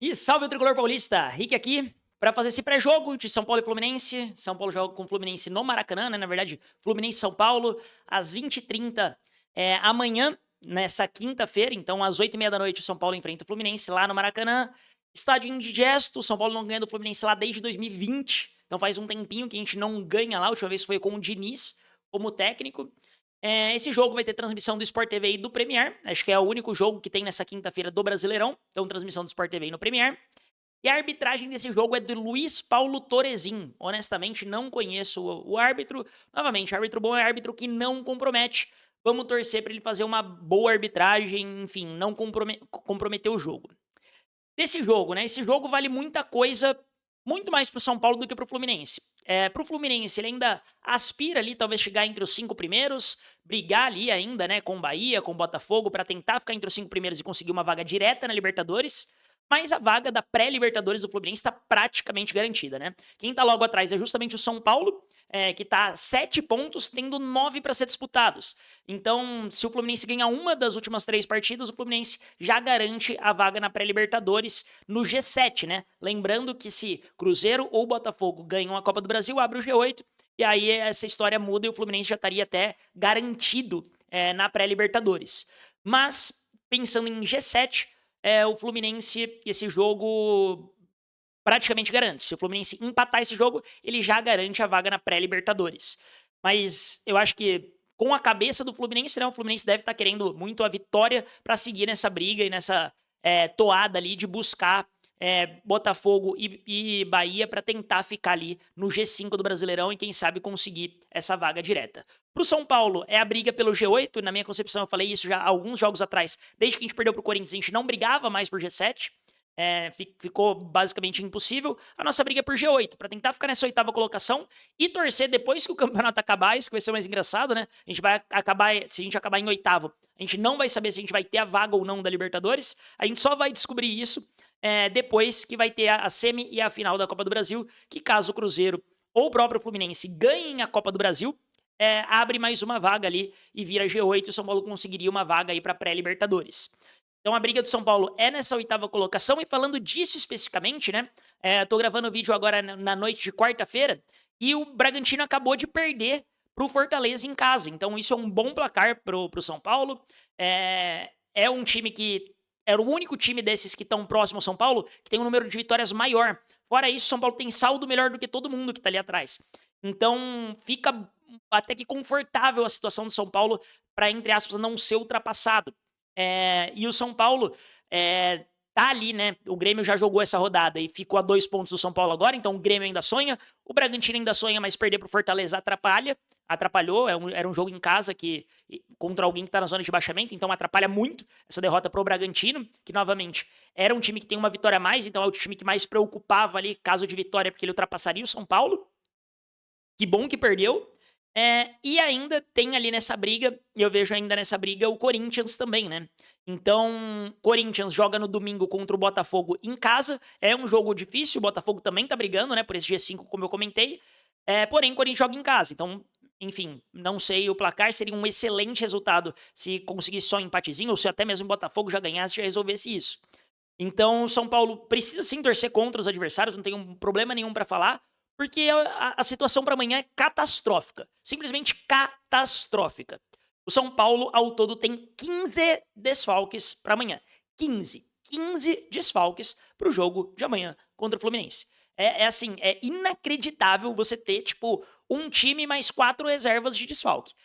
E salve o tricolor paulista, Rick aqui para fazer esse pré-jogo de São Paulo e Fluminense. São Paulo joga com o Fluminense no Maracanã, né? Na verdade, Fluminense e São Paulo, às 20h30 amanhã, nessa quinta-feira. Então, às 8h30 da noite, o São Paulo enfrenta o Fluminense lá no Maracanã. Estádio indigesto, o São Paulo não ganha do Fluminense lá desde 2020. Então, faz um tempinho que a gente não ganha lá. A última vez foi com o Diniz como técnico. Esse jogo vai ter transmissão do Sport TV e do Premier. Acho que é o único jogo que tem nessa quinta-feira do Brasileirão. Então, transmissão do Sport TV e no Premier. E a arbitragem desse jogo é do Luiz Paulo Torezin. Honestamente, não conheço o árbitro. Novamente, árbitro bom é árbitro que não compromete. Vamos torcer para ele fazer uma boa arbitragem, enfim, não comprometer o jogo. Desse jogo, né? Esse jogo vale muita coisa, muito mais pro São Paulo do que pro Fluminense. Pro Fluminense, ele ainda aspira ali, talvez chegar entre os 5 primeiros, brigar ali ainda, né, com o Bahia, com o Botafogo, para tentar ficar entre os 5 primeiros e conseguir uma vaga direta na Libertadores. Mas a vaga da pré-Libertadores do Fluminense está praticamente garantida, né? Quem tá logo atrás é justamente o São Paulo, que tá 7 pontos, tendo 9 para ser disputados. Então, se o Fluminense ganhar uma das últimas 3 partidas, o Fluminense já garante a vaga na pré-Libertadores no G7, né? Lembrando que se Cruzeiro ou Botafogo ganham a Copa do Brasil, abre o G8, e aí essa história muda e o Fluminense já estaria até garantido na pré-Libertadores. Mas, pensando em G7, o Fluminense, esse jogo praticamente garante. Se o Fluminense empatar esse jogo, ele já garante a vaga na pré-Libertadores. Mas eu acho que com a cabeça do Fluminense, né, o Fluminense deve estar querendo muito a vitória para seguir nessa briga e nessa toada ali de buscar Botafogo e Bahia para tentar ficar ali no G5 do Brasileirão e quem sabe conseguir essa vaga direta. Pro São Paulo é a briga pelo G8, na minha concepção eu falei isso já há alguns jogos atrás, desde que a gente perdeu pro Corinthians a gente não brigava mais por G7, ficou basicamente impossível. A nossa briga é por G8, para tentar ficar nessa oitava colocação e torcer depois que o campeonato acabar, isso que vai ser mais engraçado, né? A gente vai acabar, se a gente acabar em oitavo, a gente não vai saber se a gente vai ter a vaga ou não da Libertadores, a gente só vai descobrir isso depois que vai ter a semi e a final da Copa do Brasil, que caso o Cruzeiro ou o próprio Fluminense ganhem a Copa do Brasil, abre mais uma vaga ali e vira G8 e o São Paulo conseguiria uma vaga aí para pré-Libertadores. Então a briga do São Paulo é nessa oitava colocação e falando disso especificamente, né? Tô gravando o vídeo agora na noite de quarta-feira e o Bragantino acabou de perder pro Fortaleza em casa. Então isso é um bom placar pro São Paulo. É um time que era o único time desses que estão próximo ao São Paulo que tem um número de vitórias maior. Fora isso, o São Paulo tem saldo melhor do que todo mundo que tá ali atrás. Então fica até que confortável a situação do São Paulo para, entre aspas, não ser ultrapassado. E o São Paulo tá ali, né? O Grêmio já jogou essa rodada e ficou a 2 pontos do São Paulo agora, então o Grêmio ainda sonha, o Bragantino ainda sonha, mas perder pro Fortaleza atrapalhou, era um jogo em casa contra alguém que tá na zona de baixamento, então atrapalha muito essa derrota pro Bragantino, que novamente era um time que tem uma vitória a mais, então é o time que mais preocupava ali, caso de vitória, porque ele ultrapassaria o São Paulo. Que bom que perdeu. E ainda tem ali nessa briga, eu vejo ainda nessa briga o Corinthians também, né? Então, Corinthians joga no domingo contra o Botafogo em casa. É um jogo difícil, o Botafogo também tá brigando, né? Por esse G5, como eu comentei. Porém, o Corinthians joga em casa. Então, enfim, não sei o placar. Seria um excelente resultado se conseguisse só um empatezinho, ou se até mesmo o Botafogo já ganhasse e já resolvesse isso. Então, o São Paulo precisa sim torcer contra os adversários, não tem um problema nenhum pra falar, porque a situação para amanhã é catastrófica. Simplesmente catastrófica. O São Paulo, ao todo, tem 15 desfalques para amanhã. 15. 15 desfalques para o jogo de amanhã contra o Fluminense. Assim, é inacreditável você ter, tipo, um time mais 4 reservas de desfalque.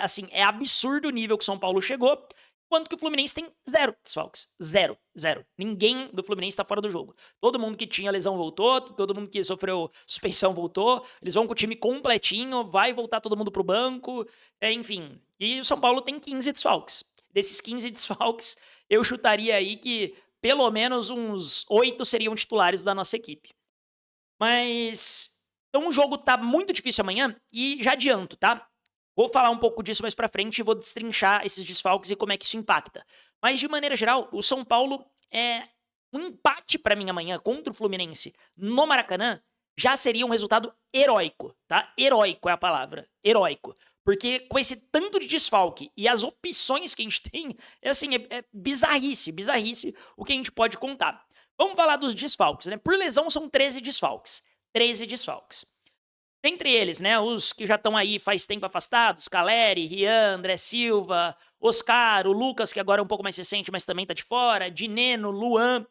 Assim, é absurdo o nível que o São Paulo chegou. Quanto que o Fluminense tem 0 desfalques. 0, 0. Ninguém do Fluminense tá fora do jogo. Todo mundo que tinha lesão voltou, todo mundo que sofreu suspensão voltou. Eles vão com o time completinho, vai voltar todo mundo pro banco, enfim. E o São Paulo tem 15 desfalques. Desses 15 desfalques, eu chutaria aí que pelo menos uns 8 seriam titulares da nossa equipe. Mas então o jogo tá muito difícil amanhã e já adianto, tá? Vou falar um pouco disso mais pra frente e vou destrinchar esses desfalques e como é que isso impacta. Mas de maneira geral, o São Paulo um empate pra mim amanhã contra o Fluminense no Maracanã já seria um resultado heróico, tá? Heróico é a palavra, heróico. Porque com esse tanto de desfalque e as opções que a gente tem, é assim, é bizarrice, bizarrice o que a gente pode contar. Vamos falar dos desfalques, né? Por lesão são 13 desfalques. 13 desfalques. Dentre eles, né, os que já estão aí faz tempo afastados, Caleri, Rian, André Silva, Oscar, o Lucas, que agora é um pouco mais recente, mas também tá de fora, Dineno, Luan,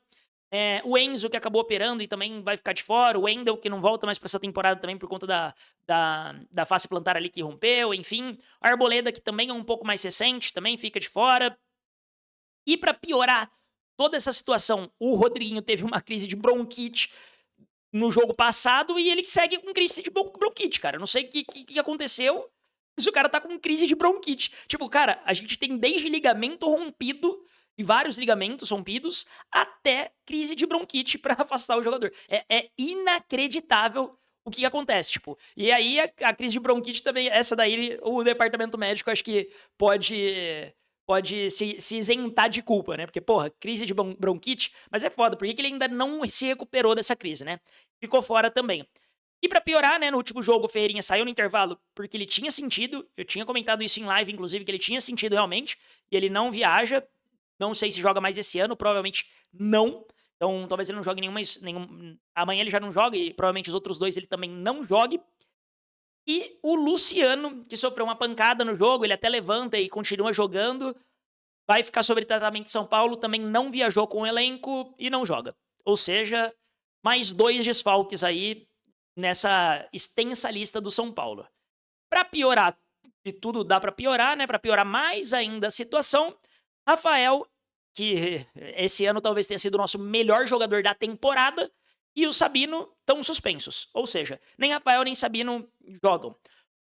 o Enzo, que acabou operando e também vai ficar de fora, o Wendel, que não volta mais para essa temporada também por conta da face plantar ali que rompeu, enfim, a Arboleda, que também é um pouco mais recente, também fica de fora. E para piorar toda essa situação, o Rodriguinho teve uma crise de bronquite no jogo passado e ele segue com crise de bronquite, cara. Eu não sei o que aconteceu, mas o cara tá com crise de bronquite. Tipo, cara, a gente tem desde ligamento rompido e vários ligamentos rompidos até crise de bronquite pra afastar o jogador. É inacreditável o que acontece, tipo. E aí a crise de bronquite também, essa daí o departamento médico acho que pode se isentar de culpa, né? Porque, porra, crise de bronquite, mas é foda, por que ele ainda não se recuperou dessa crise, né? Ficou fora também. E pra piorar, né, no último jogo o Ferreirinha saiu no intervalo porque ele tinha sentido, eu tinha comentado isso em live, inclusive, que ele tinha sentido realmente, e ele não viaja, não sei se joga mais esse ano, provavelmente não. Então, talvez ele não jogue amanhã ele já não joga e provavelmente os outros dois ele também não jogue. E o Luciano, que sofreu uma pancada no jogo, ele até levanta e continua jogando, vai ficar sobre tratamento de São Paulo, também não viajou com o elenco e não joga. Ou seja, mais 2 desfalques aí nessa extensa lista do São Paulo. Para piorar, e tudo dá para piorar, né? Para piorar mais ainda a situação, Rafael, que esse ano talvez tenha sido o nosso melhor jogador da temporada, e o Sabino estão suspensos. Ou seja, nem Rafael nem Sabino jogam.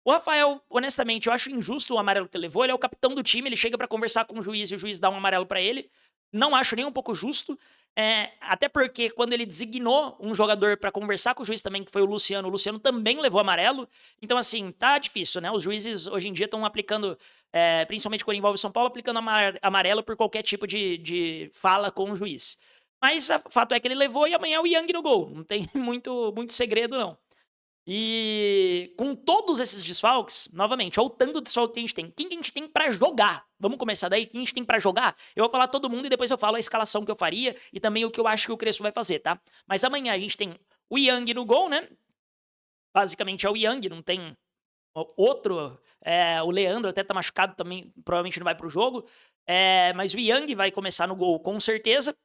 O Rafael, honestamente, eu acho injusto o amarelo que ele levou. Ele é o capitão do time, ele chega pra conversar com o juiz e o juiz dá um amarelo pra ele. Não acho nem um pouco justo. Até porque quando ele designou um jogador pra conversar com o juiz também, que foi o Luciano também levou amarelo. Então, assim, tá difícil, né? Os juízes hoje em dia estão aplicando, principalmente quando envolve o São Paulo, aplicando amarelo por qualquer tipo de fala com o juiz. Mas o fato é que ele levou e amanhã é o Yang no gol. Não tem muito segredo, não. E com todos esses desfalques, novamente, olha o tanto de desfalque que a gente tem. Quem que a gente tem pra jogar? Vamos começar daí? Quem a gente tem pra jogar? Eu vou falar todo mundo e depois eu falo a escalação que eu faria e também o que eu acho que o Crespo vai fazer, tá? Mas amanhã a gente tem o Yang no gol, né? Basicamente é o Yang, não tem outro. O Leandro até tá machucado também, provavelmente não vai pro jogo. Mas o Yang vai começar no gol com certeza.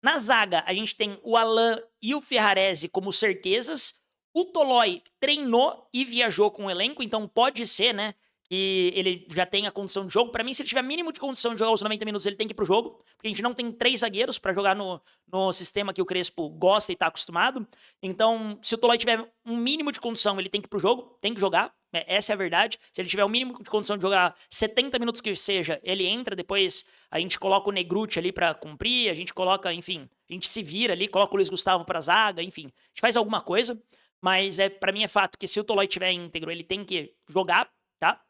Na zaga, a gente tem o Alan e o Ferrarese como certezas. O Tolói treinou e viajou com o elenco, então pode ser, né, que ele já tenha condição de jogo. Pra mim, se ele tiver mínimo de condição de jogar os 90 minutos, ele tem que ir pro jogo, porque a gente não tem 3 zagueiros pra jogar no sistema que o Crespo gosta e tá acostumado. Então, se o Tolói tiver um mínimo de condição, ele tem que ir pro jogo, tem que jogar. Essa é a verdade. Se ele tiver o mínimo de condição de jogar 70 minutos que seja, ele entra, depois a gente coloca o Negruti ali pra cumprir, a gente coloca, enfim, a gente se vira ali, coloca o Luiz Gustavo pra zaga, enfim, a gente faz alguma coisa. Mas para mim é fato que se o Tolói tiver íntegro, ele tem que jogar, tá?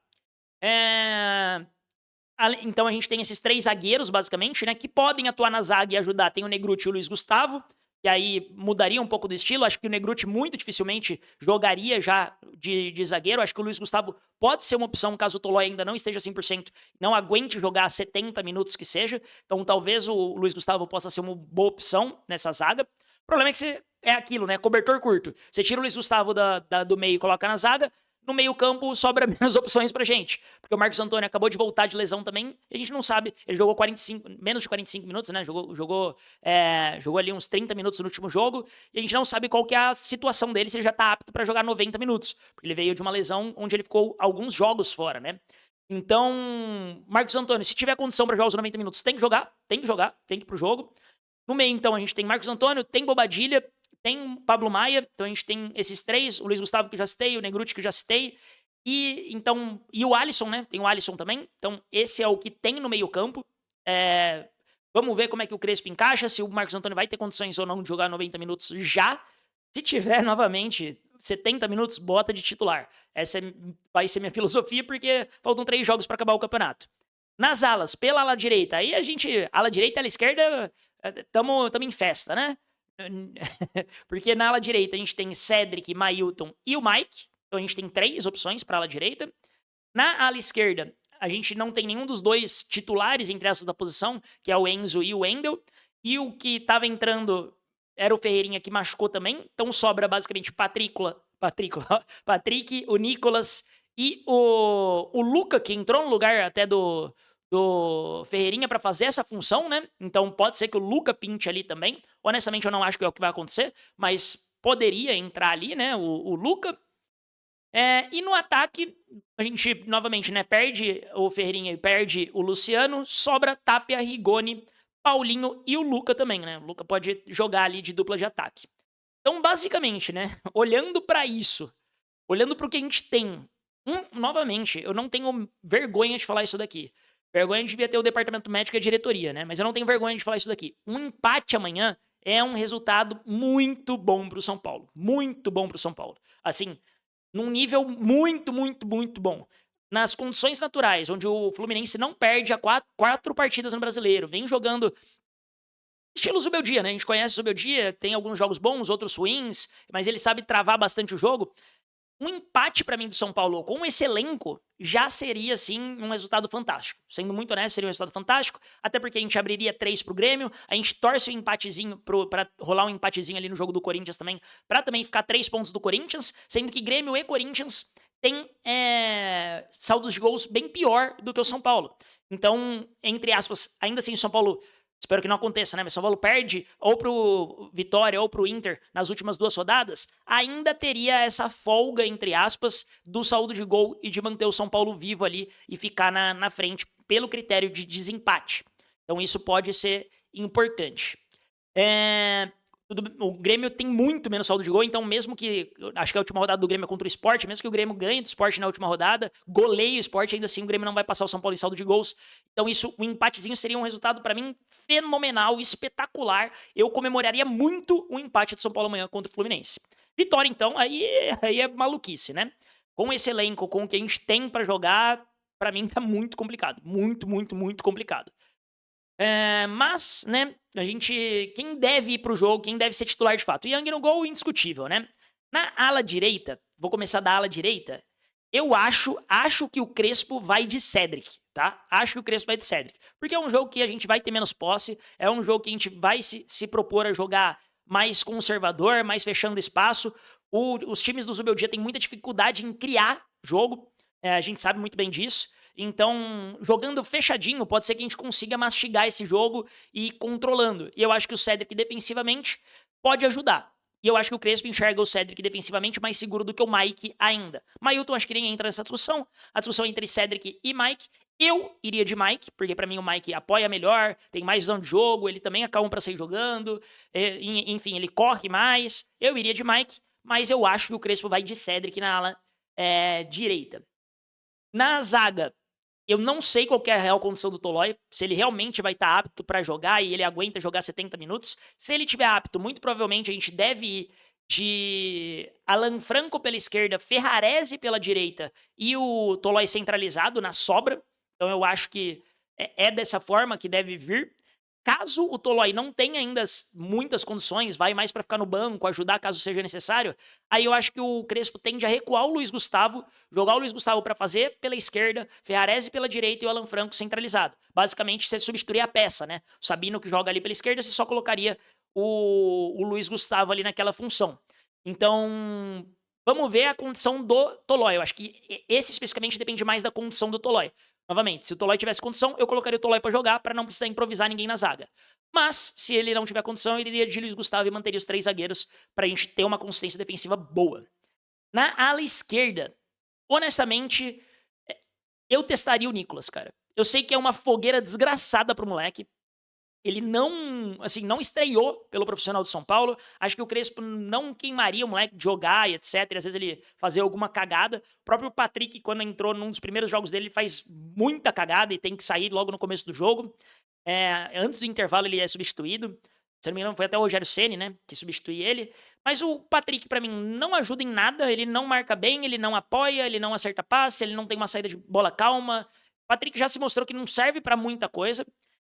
Então a gente tem esses 3 zagueiros, basicamente, né? Que podem atuar na zaga e ajudar. Tem o Negruti e o Luiz Gustavo, que aí mudaria um pouco do estilo. Acho que o Negruti muito dificilmente jogaria já de zagueiro. Acho que o Luiz Gustavo pode ser uma opção caso o Tolói ainda não esteja 100%, não aguente jogar 70 minutos que seja. Então talvez o Luiz Gustavo possa ser uma boa opção nessa zaga. O problema é que é aquilo, né? Cobertor curto. Você tira o Luiz Gustavo do meio e coloca na zaga. No meio campo sobra menos opções pra gente. Porque o Marcos Antônio acabou de voltar de lesão também. E a gente não sabe. Ele jogou menos de 45 minutos, né? Jogou ali uns 30 minutos no último jogo. E a gente não sabe qual que é a situação dele, se ele já tá apto pra jogar 90 minutos. Porque ele veio de uma lesão onde ele ficou alguns jogos fora, né? Então, Marcos Antônio, se tiver condição pra jogar os 90 minutos, tem que jogar, tem que ir pro jogo. No meio, então, a gente tem Marcos Antônio, tem Bobadilha, tem Pablo Maia, então a gente tem esses 3, o Luiz Gustavo que eu já citei, o Negruti que eu já citei, e o Alisson, né? Tem o Alisson também, então esse é o que tem no meio campo. Vamos ver como é que o Crespo encaixa, se o Marcos Antônio vai ter condições ou não de jogar 90 minutos já. Se tiver, novamente, 70 minutos, bota de titular. Essa vai ser minha filosofia, porque faltam 3 jogos para acabar o campeonato. Nas alas, pela ala direita, aí a gente, ala direita e ala esquerda, tamo em festa, né? Porque na ala direita a gente tem Cedric, Mailton e o Mike. Então a gente tem 3 opções para ala direita. Na ala esquerda, a gente não tem nenhum dos 2 titulares, entre aspas, da posição, que é o Enzo e o Wendel. E o que estava entrando era o Ferreirinha, que machucou também. Então sobra basicamente Patrick, o Nicolas e o Luca, que entrou no lugar até do Ferreirinha para fazer essa função, né? Então pode ser que o Luca pinte ali também. Honestamente, eu não acho que é o que vai acontecer, mas poderia entrar ali, né? O Luca. E no ataque, a gente novamente, né? Perde o Ferreirinha e perde o Luciano, sobra Tapia, Rigoni, Paulinho e o Luca também, né? O Luca pode jogar ali de dupla de ataque. Então, basicamente, né? Olhando para isso, olhando para o que a gente tem, novamente, eu não tenho vergonha de falar isso daqui. Vergonha devia ter o departamento médico e a diretoria, né? Mas eu não tenho vergonha de falar isso daqui. Um empate amanhã é um resultado muito bom pro São Paulo. Muito bom pro São Paulo. Assim, num nível muito, muito, muito bom. Nas condições naturais, onde o Fluminense não perde há 4 partidas no Brasileiro, vem jogando estilo Zubeldia, né? A gente conhece o Zubeldia, tem alguns jogos bons, outros ruins, mas ele sabe travar bastante o jogo. Um empate para mim do São Paulo com esse elenco já seria, assim, um resultado fantástico. Sendo muito honesto, seria um resultado fantástico, até porque a gente abriria 3 pro Grêmio, a gente torce o empatezinho pra rolar um empatezinho ali no jogo do Corinthians também, pra também ficar 3 pontos do Corinthians, sendo que Grêmio e Corinthians têm saldos de gols bem pior do que o São Paulo. Então, entre aspas, ainda assim o São Paulo, espero que não aconteça, né? Mas São Paulo perde ou pro Vitória ou pro Inter nas últimas 2 rodadas, ainda teria essa folga, entre aspas, do saldo de gol e de manter o São Paulo vivo ali e ficar na frente pelo critério de desempate. Então isso pode ser importante. O Grêmio tem muito menos saldo de gol, então mesmo que, acho que a última rodada do Grêmio é contra o Sport, mesmo que o Grêmio ganhe do Sport na última rodada, goleie o Sport, ainda assim o Grêmio não vai passar o São Paulo em saldo de gols. Então isso, um empatezinho seria um resultado para mim fenomenal, espetacular. Eu comemoraria muito o empate do São Paulo amanhã contra o Fluminense. Vitória então, aí é maluquice, né? Com esse elenco, com o que a gente tem para jogar, para mim tá muito complicado, muito, muito, muito complicado. Mas, né, a gente. Quem deve ir pro jogo, quem deve ser titular de fato? O Yang no gol, indiscutível, né? Na ala direita, vou começar da ala direita. Eu acho que o Crespo vai de Cedric, tá? Acho que o Crespo vai de Cedric. Porque é um jogo que a gente vai ter menos posse, é um jogo que a gente vai se propor a jogar mais conservador, mais fechando espaço. Os times do Zubeldia têm muita dificuldade em criar jogo, a gente sabe muito bem disso. Então, jogando fechadinho, pode ser que a gente consiga mastigar esse jogo e ir controlando. E eu acho que o Cedric defensivamente pode ajudar. E eu acho que o Crespo enxerga o Cedric defensivamente mais seguro do que o Mike ainda. Mailton acho que nem entra nessa discussão. A discussão é entre Cedric e Mike. Eu iria de Mike, porque para mim o Mike apoia melhor, tem mais visão de jogo, ele também acalma para sair jogando, enfim, ele corre mais. Eu iria de Mike, mas eu acho que o Crespo vai de Cedric na ala direita. Na zaga, eu não sei qual que é a real condição do Tolói, se ele realmente vai estar apto para jogar e ele aguenta jogar 70 minutos. Se ele tiver apto, muito provavelmente a gente deve ir de Alan Franco pela esquerda, Ferrarese pela direita e o Tolói centralizado na sobra. Então eu acho que é dessa forma que deve vir. Caso o Tolói não tenha ainda muitas condições, vai mais para ficar no banco, ajudar caso seja necessário, aí eu acho que o Crespo tende a recuar o Luiz Gustavo, jogar o Luiz Gustavo para fazer pela esquerda, Ferrarese pela direita e o Alan Franco centralizado. Basicamente, você substituir a peça, né? O Sabino que joga ali pela esquerda, você só colocaria o Luiz Gustavo ali naquela função. Então, vamos ver a condição do Tolói. Eu acho que esse especificamente depende mais da condição do Tolói. Novamente, se o Tolói tivesse condição, eu colocaria o Tolói pra jogar para não precisar improvisar ninguém na zaga. Mas, se ele não tiver condição, ele iria de Luiz Gustavo e manteria os 3 zagueiros pra gente ter uma consistência defensiva boa. Na ala esquerda, honestamente, eu testaria o Nicolas, cara. Eu sei que é uma fogueira desgraçada pro moleque. Ele não, assim, não estreou pelo profissional de São Paulo. Acho que o Crespo não queimaria o moleque de jogar e etc. E às vezes ele fazer alguma cagada. O próprio Patrick, quando entrou num dos primeiros jogos dele, ele faz muita cagada e tem que sair logo no começo do jogo. Antes do intervalo ele é substituído. Se não me engano, foi até o Rogério Ceni, né, que substitui ele. Mas o Patrick, pra mim, não ajuda em nada. Ele não marca bem, ele não apoia, ele não acerta passe, ele não tem uma saída de bola calma. O Patrick já se mostrou que não serve pra muita coisa.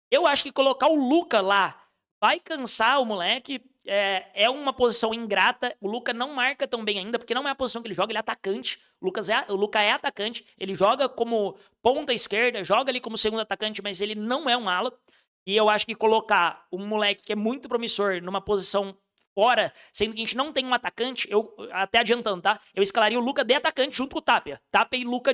Eu acho que colocar o Luca lá vai cansar o moleque. é uma posição ingrata. O Luka não marca tão bem ainda, porque não é a posição que ele joga, ele é atacante. O Luka é atacante, ele joga como ponta esquerda, joga ali como segundo atacante, mas ele não é um ala. E eu acho que colocar um moleque que é muito promissor numa posição fora, sendo que a gente não tem um atacante, eu até adiantando, tá? Eu escalaria o Luka de atacante junto com o Tapia. Tapia e Luka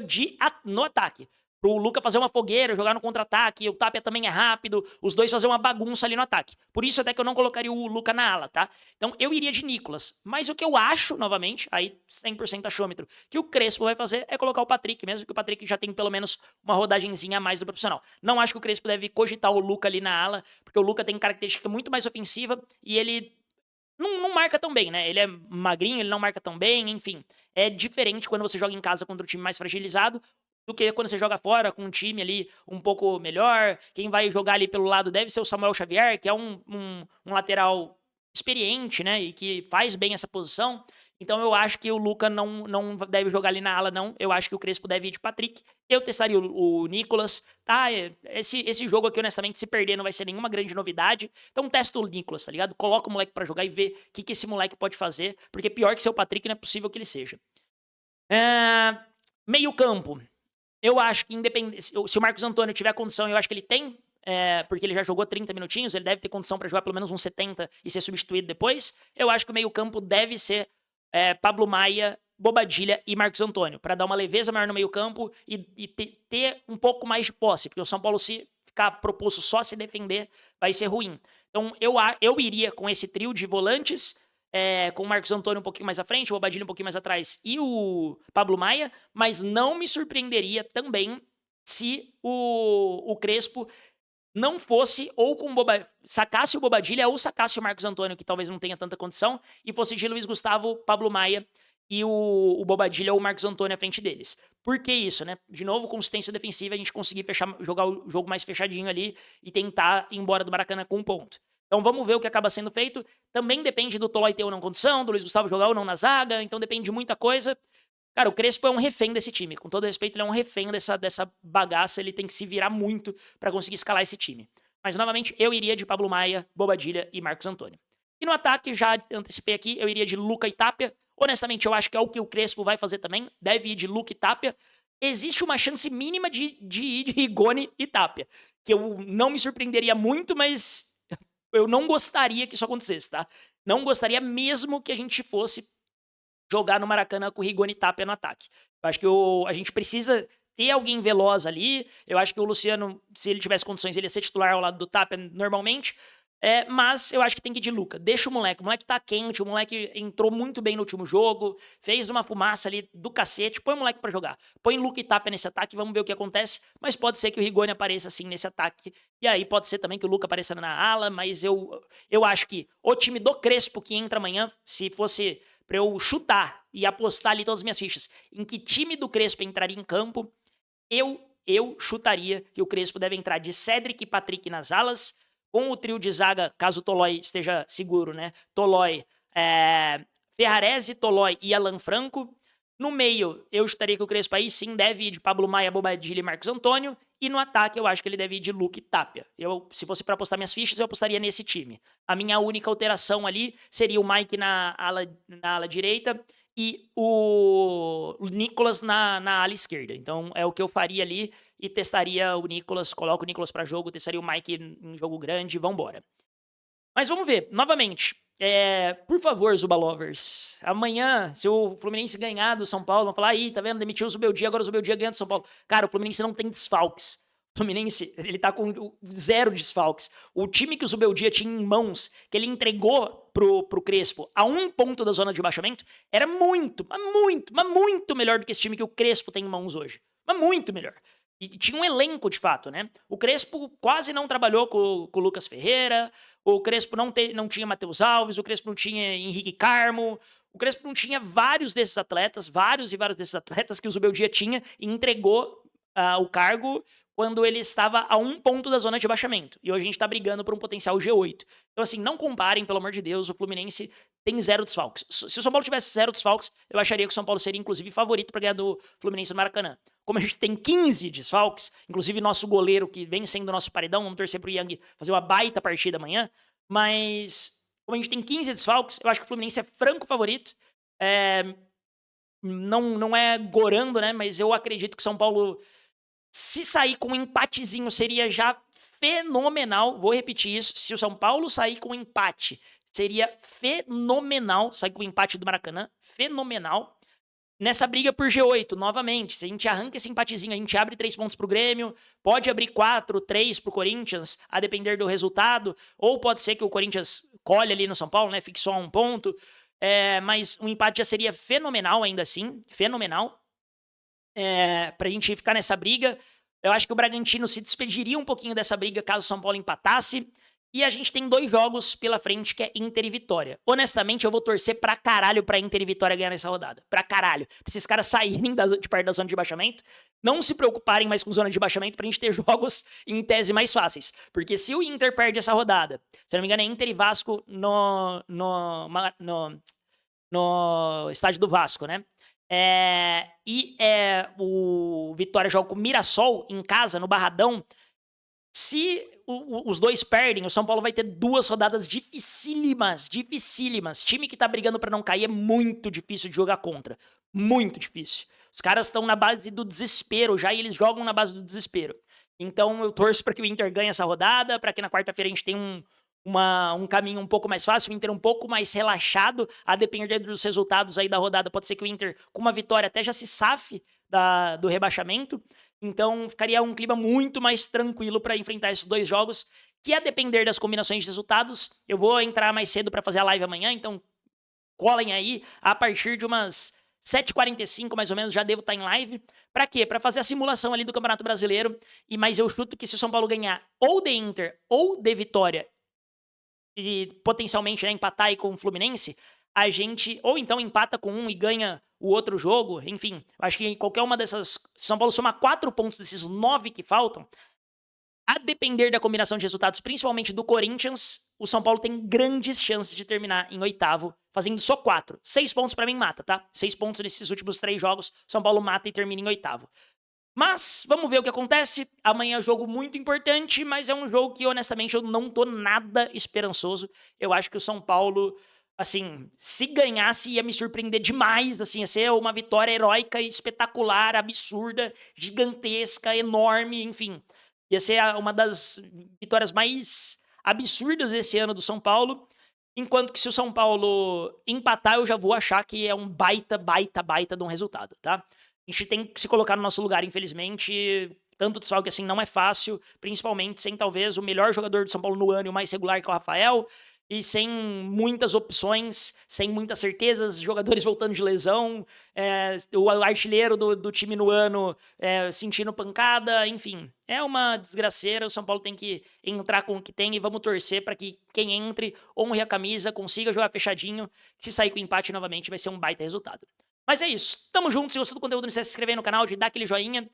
no ataque. Pro Luka fazer uma fogueira, jogar no contra-ataque, o Tapia também é rápido, os dois fazer uma bagunça ali no ataque. Por isso até que eu não colocaria o Luka na ala, tá? Então eu iria de Nicolas. Mas o que eu acho, novamente, aí 100% achômetro, que o Crespo vai fazer é colocar o Patrick, mesmo que o Patrick já tem pelo menos uma rodagenzinha a mais do profissional. Não acho que o Crespo deve cogitar o Luka ali na ala, porque o Luka tem característica muito mais ofensiva e ele não marca tão bem, né? Ele é magrinho, ele não marca tão bem, enfim. É diferente quando você joga em casa contra um time mais fragilizado do que quando você joga fora com um time ali um pouco melhor. Quem vai jogar ali pelo lado deve ser o Samuel Xavier, que é um lateral experiente, né? E que faz bem essa posição. Então eu acho que o Luka não deve jogar ali na ala, não. Eu acho que o Crespo deve ir de Patrick. Eu testaria o Nicolas, tá? Esse jogo aqui, honestamente, se perder não vai ser nenhuma grande novidade. Então testa o Nicolas, tá ligado? Coloca o moleque pra jogar e vê o que esse moleque pode fazer. Porque pior que ser o Patrick não é possível que ele seja. Meio campo. Eu acho que independente, se o Marcos Antônio tiver condição, eu acho que ele tem, porque ele já jogou 30 minutinhos, ele deve ter condição para jogar pelo menos uns 70 e ser substituído depois. Eu acho que o meio-campo deve ser Pablo Maia, Bobadilha e Marcos Antônio, para dar uma leveza maior no meio-campo e ter um pouco mais de posse, porque o São Paulo, se ficar proposto só a se defender, vai ser ruim. Então eu iria com esse trio de volantes. Com o Marcos Antônio um pouquinho mais à frente, o Bobadilha um pouquinho mais atrás e o Pablo Maia, mas não me surpreenderia também se o Crespo não fosse ou com sacasse o Bobadilha ou sacasse o Marcos Antônio, que talvez não tenha tanta condição, e fosse de Luiz Gustavo, Pablo Maia e o Bobadilha ou o Marcos Antônio à frente deles. Por que isso, né? De novo, consistência defensiva, a gente conseguir jogar o jogo mais fechadinho ali e tentar ir embora do Maracanã com um ponto. Então vamos ver o que acaba sendo feito. Também depende do Tolói ter ou não condição, do Luiz Gustavo jogar ou não na zaga, então depende de muita coisa. Cara, o Crespo é um refém desse time. Com todo respeito, ele é um refém dessa bagaça. Ele tem que se virar muito para conseguir escalar esse time. Mas, novamente, eu iria de Pablo Maia, Bobadilha e Marcos Antônio. E no ataque, já antecipei aqui, eu iria de Luca e Tapia. Honestamente, eu acho que é o que o Crespo vai fazer também. Deve ir de Luca e Tapia. Existe uma chance mínima de ir de Rigoni e Tapia. Que eu não me surpreenderia muito, mas eu não gostaria que isso acontecesse, tá? Não gostaria mesmo que a gente fosse jogar no Maracanã com o Rigoni e Tapia no ataque. Eu acho que a gente precisa ter alguém veloz ali. Eu acho que o Luciano, se ele tivesse condições, ele ia ser titular ao lado do Tapia normalmente. Mas eu acho que tem que ir de Luca. Deixa o moleque tá quente, o moleque entrou muito bem no último jogo, fez uma fumaça ali do cacete, põe o moleque pra jogar. Põe Luca e Tapia nesse ataque, vamos ver o que acontece, mas pode ser que o Rigoni apareça assim nesse ataque, e aí pode ser também que o Luca apareça na ala, mas eu acho que o time do Crespo que entra amanhã, se fosse pra eu chutar e apostar ali todas as minhas fichas, em que time do Crespo entraria em campo, eu chutaria que o Crespo deve entrar de Cedric e Patrick nas alas, com o trio de zaga, caso o Tolói esteja seguro, né? Tolói, Ferrarese, Tolói e Alan Franco. No meio, eu estaria que o Crespo aí sim deve ir de Pablo Maia, Bobadilha e Marcos Antônio. E no ataque, eu acho que ele deve ir de Luke e Tapia. Se fosse para apostar minhas fichas, eu apostaria nesse time. A minha única alteração ali seria o Mike na ala direita e o Nicolas na ala esquerda. Então é o que eu faria ali e testaria o Nicolas, coloco o Nicolas para jogo, testaria o Mike em jogo grande e vambora. Mas vamos ver, novamente. Por favor, Zubalovers, amanhã, se o Fluminense ganhar do São Paulo, vão falar, aí, tá vendo, demitiu o Zubeldia, agora o Zubeldia ganha do São Paulo. Cara, o Fluminense não tem desfalques. O Fluminense, ele tá com 0 desfalques. O time que o Zubeldia tinha em mãos, que ele entregou pro Crespo a 1 ponto da zona de baixamento, era muito, mas muito melhor do que esse time que o Crespo tem em mãos hoje. Mas muito melhor. E tinha um elenco, de fato, né? O Crespo quase não trabalhou com o Lucas Ferreira, o Crespo não tinha Matheus Alves, o Crespo não tinha Henrique Carmo, o Crespo não tinha vários desses atletas, vários desses atletas que o Zubeldia tinha e entregou o cargo quando ele estava a 1 ponto da zona de baixamento. E hoje a gente tá brigando por um potencial G8. Então, assim, não comparem, pelo amor de Deus, o Fluminense tem 0 desfalques. Se o São Paulo tivesse 0 desfalques, eu acharia que o São Paulo seria, inclusive, favorito para ganhar do Fluminense no Maracanã. Como a gente tem 15 desfalques, inclusive nosso goleiro, que vem sendo nosso paredão, vamos torcer pro Yang fazer uma baita partida amanhã, mas Como a gente tem 15 desfalques, eu acho que o Fluminense é franco favorito. Não é gorando, né? Mas eu acredito que o São Paulo, se sair com um empatezinho, seria já fenomenal. Vou repetir isso. Se o São Paulo sair com um empate, seria fenomenal. Sair com o empate do Maracanã, fenomenal. Nessa briga por G8, novamente, se a gente arranca esse empatezinho, a gente abre 3 pontos pro Grêmio, pode abrir 4, 3 pro Corinthians, a depender do resultado, ou pode ser que o Corinthians colhe ali no São Paulo, né, fique só 1 ponto, mas um empate já seria fenomenal ainda assim, fenomenal, pra gente ficar nessa briga. Eu acho que o Bragantino se despediria um pouquinho dessa briga caso o São Paulo empatasse. E a gente tem 2 jogos pela frente, que é Inter e Vitória. Honestamente, eu vou torcer pra caralho pra Inter e Vitória ganhar nessa rodada. Pra caralho. Pra esses caras saírem de perto da zona de baixamento, não se preocuparem mais com zona de baixamento, pra gente ter jogos, em tese, mais fáceis. Porque se o Inter perde essa rodada, se eu não me engano é Inter e Vasco no estádio do Vasco, né? O Vitória joga com o Mirassol em casa, no Barradão. Se os dois perdem, o São Paulo vai ter 2 rodadas dificílimas. Time que tá brigando pra não cair é muito difícil de jogar contra. Muito difícil. Os caras estão na base do desespero já e eles jogam na base do desespero. Então eu torço pra que o Inter ganhe essa rodada, pra que na quarta-feira a gente tenha um caminho um pouco mais fácil, o Inter um pouco mais relaxado, a depender dos resultados aí da rodada. Pode ser que o Inter, com uma vitória, até já se safe do rebaixamento. Então ficaria um clima muito mais tranquilo para enfrentar esses 2 jogos, que a depender das combinações de resultados, eu vou entrar mais cedo para fazer a live amanhã, então colhem aí a partir de umas 7h45 mais ou menos, já devo estar em live. Para quê? Para fazer a simulação ali do Campeonato Brasileiro, mas eu chuto que se o São Paulo ganhar ou de Inter ou de Vitória, e potencialmente, né, empatar aí com o Fluminense, a gente ou então empata com um e ganha o outro jogo, enfim, acho que qualquer uma dessas, se São Paulo somar 4 pontos desses 9 que faltam, a depender da combinação de resultados, principalmente do Corinthians, o São Paulo tem grandes chances de terminar em 8º, fazendo só 4. 6 pontos pra mim mata, tá? 6 pontos nesses últimos 3 jogos, São Paulo mata e termina em 8º. Mas, vamos ver o que acontece. Amanhã é um jogo muito importante, mas é um jogo que, honestamente, eu não tô nada esperançoso. Eu acho que o São Paulo, assim, se ganhasse, ia me surpreender demais, assim, ia ser uma vitória heróica, espetacular, absurda, gigantesca, enorme, enfim. Ia ser uma das vitórias mais absurdas desse ano do São Paulo. Enquanto que se o São Paulo empatar, eu já vou achar que é um baita de um resultado, tá? A gente tem que se colocar no nosso lugar, infelizmente. Tanto desfalque assim não é fácil, principalmente sem talvez o melhor jogador do São Paulo no ano e o mais regular, que é o Rafael, e sem muitas opções, sem muitas certezas, jogadores voltando de lesão, o artilheiro do time no ano sentindo pancada, enfim. É uma desgraceira, o São Paulo tem que entrar com o que tem e vamos torcer para que quem entre honre a camisa, consiga jogar fechadinho, se sair com empate novamente vai ser um baita resultado. Mas é isso, tamo junto, se gostou do conteúdo não esquece de se inscrever no canal, de dar aquele joinha,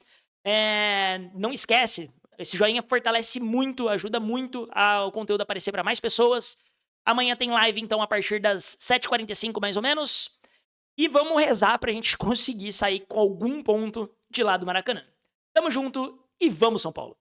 não esquece, esse joinha fortalece muito, ajuda muito o conteúdo a aparecer para mais pessoas. Amanhã tem live então a partir das 7h45 mais ou menos, e vamos rezar pra gente conseguir sair com algum ponto de lá do Maracanã. Tamo junto e vamos São Paulo!